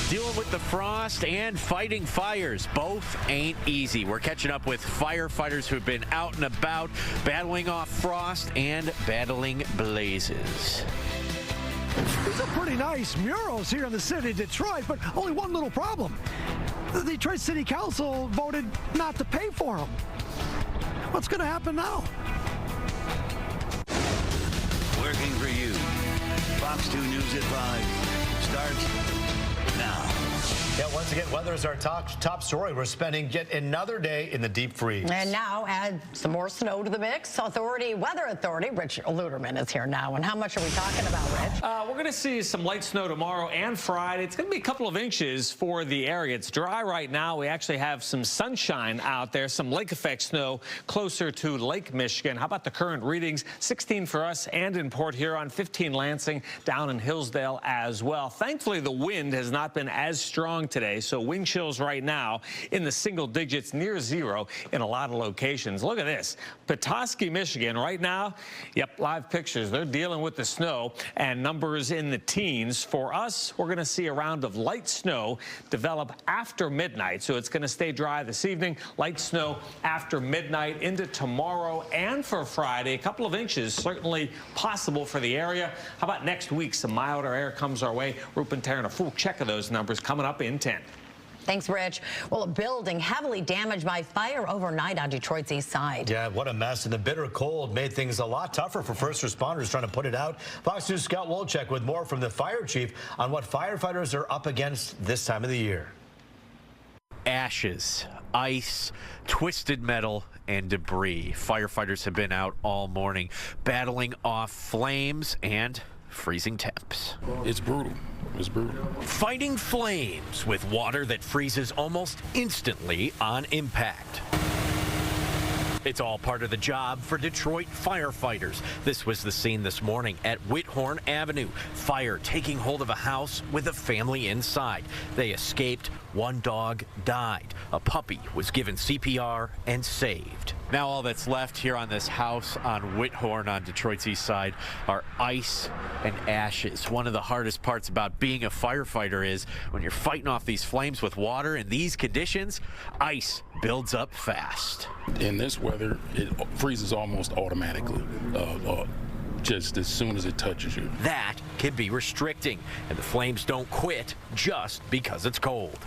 Dealing with the frost and fighting fires. Both ain't easy. We're catching up with firefighters who've been out and about, battling off frost and battling blazes. These are pretty nice murals here in the city of Detroit, but only one little problem. The Detroit City Council voted not to pay for them. What's going to happen now? Working for you. Fox 2 News at 5 starts now. Yeah, once again, weather is our top story. We're spending yet another day in the deep freeze. And now add some more snow to the mix. Weather Authority, Rich Luderman is here now. And how much are we talking about, Rich? We're going to see some light snow tomorrow and Friday. It's going to be a couple of inches for the area. It's dry right now. We actually have some sunshine out there, some lake effect snow closer to Lake Michigan. How about the current readings? 16 for us and in Port Huron, 15 Lansing, down in Hillsdale as well. Thankfully, the wind has not been as strong today, so wind chills right now in the single digits, near zero in a lot of locations. Look at this. Petoskey, Michigan, right now, yep, live pictures. They're dealing with the snow and numbers in the teens. For us, we're going to see a round of light snow develop after midnight, so it's going to stay dry this evening. Light snow after midnight into tomorrow and for Friday. A couple of inches certainly possible for the area. How about next week? Some milder air comes our way. Rupen Taryn, a full check of those numbers coming up in 10. Thanks, Rich. Well, a building heavily damaged by fire overnight on Detroit's east side. Yeah, what a mess. And the bitter cold made things a lot tougher for first responders trying to put it out. Fox News' Scott Wolchek with more from the fire chief on what firefighters are up against this time of the year. Ashes, ice, twisted metal, and debris. Firefighters have been out all morning battling off flames and freezing temps. It's brutal. It's brutal. Fighting flames with water that freezes almost instantly on impact. It's all part of the job for Detroit firefighters. This was the scene this morning at Whithorn Avenue. Fire taking hold of a house with a family inside. They escaped. One dog died. A puppy was given CPR and saved. Now all that's left here on this house on Whithorn on Detroit's east side are ice and ashes. One of the hardest parts about being a firefighter is when you're fighting off these flames with water in these conditions, ice builds up fast. In this weather, it freezes almost automatically. Just as soon as it touches you. That can be restricting, and the flames don't quit just because it's cold.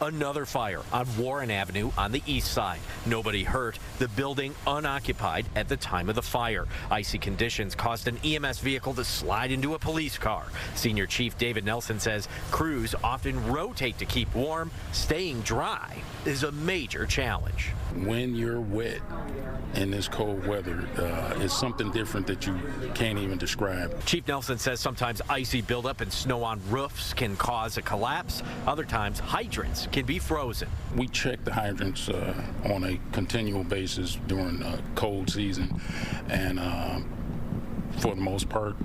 Another fire on Warren Avenue on the east side. Nobody hurt. The building unoccupied at the time of the fire. Icy conditions caused an EMS vehicle to slide into a police car. Senior Chief David Nelson says crews often rotate to keep warm. Staying dry is a major challenge. When you're wet in this cold weather, it's something different that you can't even describe. Chief Nelson says sometimes icy buildup and snow on roofs can cause a collapse. Other times, hydrants can be frozen. We check the hydrants on a continual basis during cold season, and for the most part,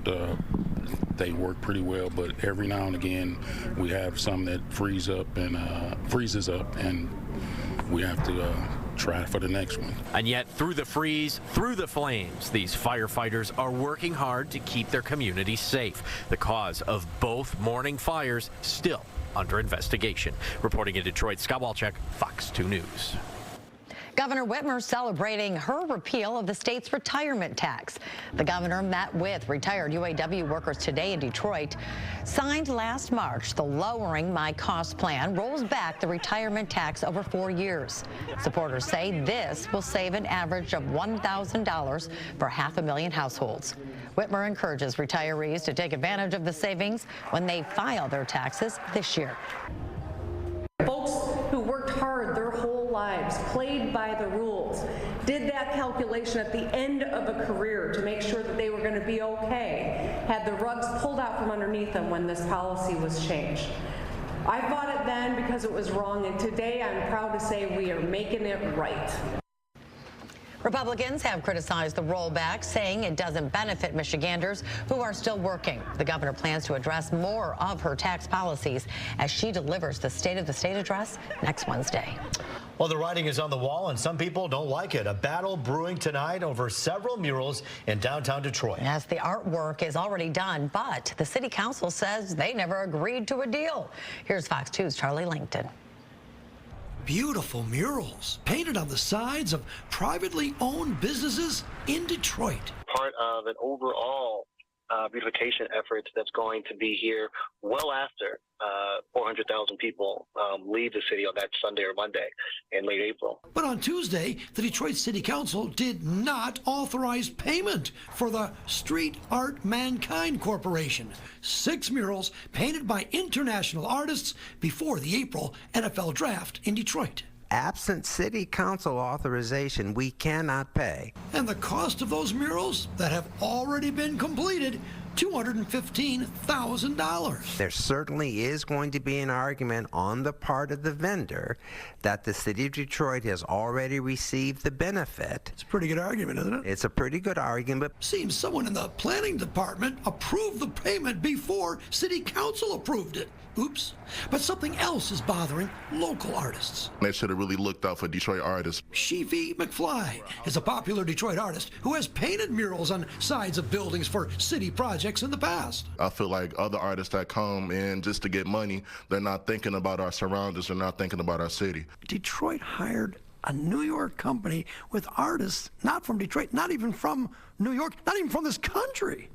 they work pretty well. But every now and again, we have some that freezes up, and we have to try for the next one. And yet, through the freeze, through the flames, these firefighters are working hard to keep their community safe. The cause of both morning fires still under investigation. Reporting in Detroit, Scott Wolchek, Fox 2 News. Governor Whitmer celebrating her repeal of the state's retirement tax. The governor met with retired UAW workers today in Detroit. Signed last March, the Lowering My Cost plan rolls back the retirement tax over 4 years. Supporters say this will save an average of $1,000 for 500,000 households. Whitmer encourages retirees to take advantage of the savings when they file their taxes this year. Folks who worked hard their whole lives, played by the rules, did that calculation at the end of a career to make sure that they were going to be okay, had the rugs pulled out from underneath them when this policy was changed. I fought it then because it was wrong, and today I'm proud to say we are making it right. Republicans have criticized the rollback, saying it doesn't benefit Michiganders who are still working. The governor plans to address more of her tax policies as she delivers the State of the State address next Wednesday. Well, the writing is on the wall, and some people don't like it. A battle brewing tonight over several murals in downtown Detroit. Yes, the artwork is already done, but the city council says they never agreed to a deal. Here's Fox 2's Charlie Langton. Beautiful murals painted on the sides of privately owned businesses in Detroit. Part of an overall beautification effort that's going to be here well after 400,000 people leave the city on that Sunday or Monday in late April. But on Tuesday, the Detroit City Council did not authorize payment for the Street Art Mankind Corporation. 6 murals painted by international artists before the April NFL draft in Detroit. Absent city council authorization, we cannot pay. And the cost of those murals that have already been completed, $215,000. There certainly is going to be an argument on the part of the vendor that the city of Detroit has already received the benefit. It's a pretty good argument, isn't it? It's a pretty good argument. Seems someone in the planning department approved the payment before city council approved it. Oops. But something else is bothering local artists. They should have really looked out for Detroit artists. Sheevy McFly is a popular Detroit artist who has painted murals on sides of buildings for city projects in the past. I feel like other artists that come in just to get money, they're not thinking about our surroundings, they're not thinking about our city. Detroit hired a New York company with artists not from Detroit, not even from New York, not even from this country.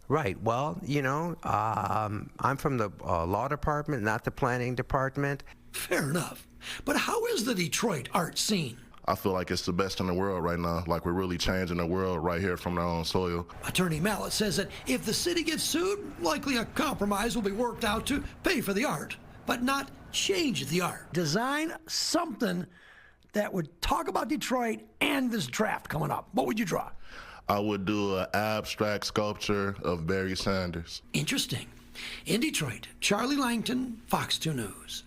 Right. Well, you know, I'm from the law department, not the planning department. Fair enough. But how is the Detroit art scene? I feel like it's the best in the world right now. Like we're really changing the world right here from our own soil. Attorney Mallett says that if the city gets sued, likely a compromise will be worked out to pay for the art, but not change the art. Design something that would talk about Detroit and this draft coming up. What would you draw? I would do an abstract sculpture of Barry Sanders. Interesting. In Detroit, Charlie Langton, Fox 2 News.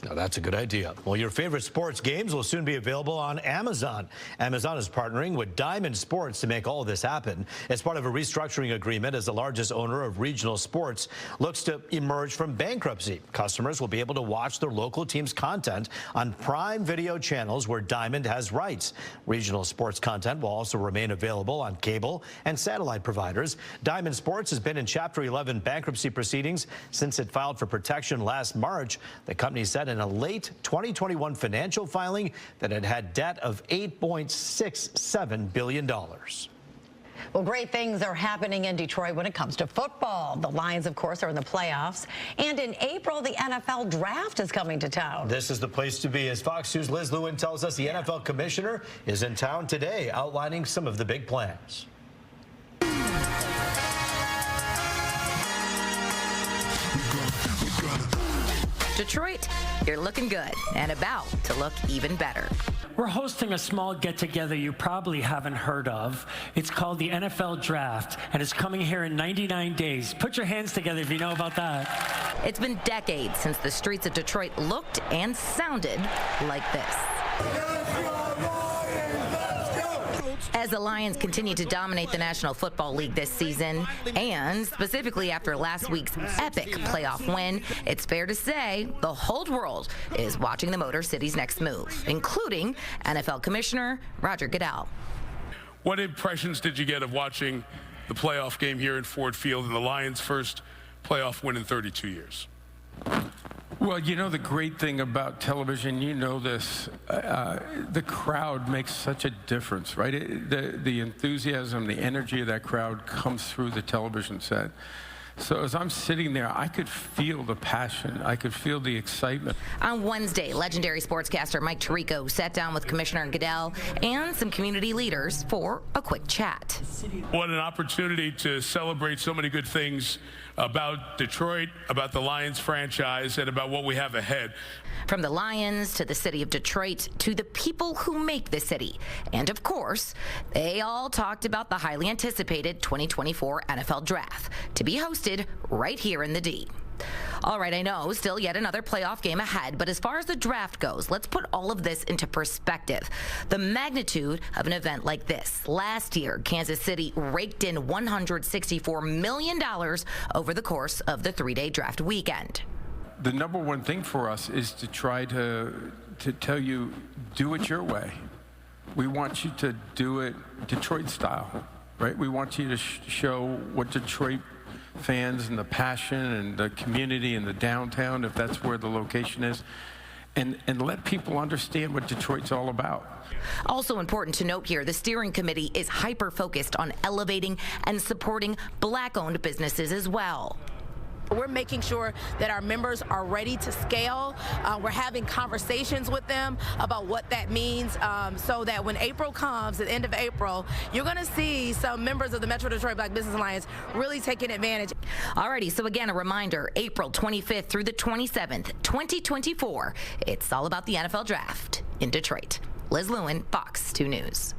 Now, that's a good idea. Well, your favorite sports games will soon be available on Amazon. Amazon is partnering with Diamond Sports to make all of this happen. As part of a restructuring agreement, as the largest owner of regional sports looks to emerge from bankruptcy. Customers will be able to watch their local team's content on Prime Video channels where Diamond has rights. Regional sports content will also remain available on cable and satellite providers. Diamond Sports has been in Chapter 11 bankruptcy proceedings since it filed for protection last March. The company said in a late 2021 financial filing that it had debt of $8.67 billion. Well, great things are happening in Detroit when it comes to football. The Lions, of course, are in the playoffs. And in April, the NFL draft is coming to town. This is the place to be. As Fox 2's Liz Lewin tells us, the NFL commissioner is in town today outlining some of the big plans. Detroit, you're looking good and about to look even better. We're hosting a small get-together you probably haven't heard of. It's called the NFL Draft, and it's coming here in 99 days. Put your hands together if you know about that. It's been decades since the streets of Detroit looked and sounded like this. As the Lions continue to dominate the National Football League this season, and specifically after last week's epic playoff win, it's fair to say the whole world is watching the Motor City's next move, including NFL Commissioner Roger Goodell. What impressions did you get of watching the playoff game here in Ford Field and the Lions' first playoff win in 32 years? Well, you know, the great thing about television, you know this, the crowd makes such a difference, right? The enthusiasm, the energy of that crowd comes through the television set. So as I'm sitting there, I could feel the passion. I could feel the excitement. On Wednesday, legendary sportscaster Mike Tirico sat down with Commissioner Goodell and some community leaders for a quick chat. What an opportunity to celebrate so many good things about Detroit, about the Lions franchise, and about what we have ahead. From the Lions to the city of Detroit to the people who make the city. And of course, they all talked about the highly anticipated 2024 NFL Draft to be hosted right here in the D. All right, I know, still yet another playoff game ahead, but as far as the draft goes, let's put all of this into perspective. The magnitude of an event like this. Last year, Kansas City raked in $164 million over the course of the 3-day draft weekend. The number one thing for us is to try to to tell you, do it your way. We want you to do it Detroit style, right? We want you to show what Detroit fans and the passion and the community and the downtown, if that's where the location is, and let people understand what Detroit's all about. Also important to note here, the steering committee is hyper-focused on elevating and supporting Black-owned businesses as well. We're making sure that our members are ready to scale. We're having conversations with them about what that means so that when April comes, at the end of April, you're going to see some members of the Metro Detroit Black Business Alliance really taking advantage. Alrighty, so again, a reminder, April 25th through the 27th, 2024. It's all about the NFL Draft in Detroit. Liz Lewin, Fox 2 News.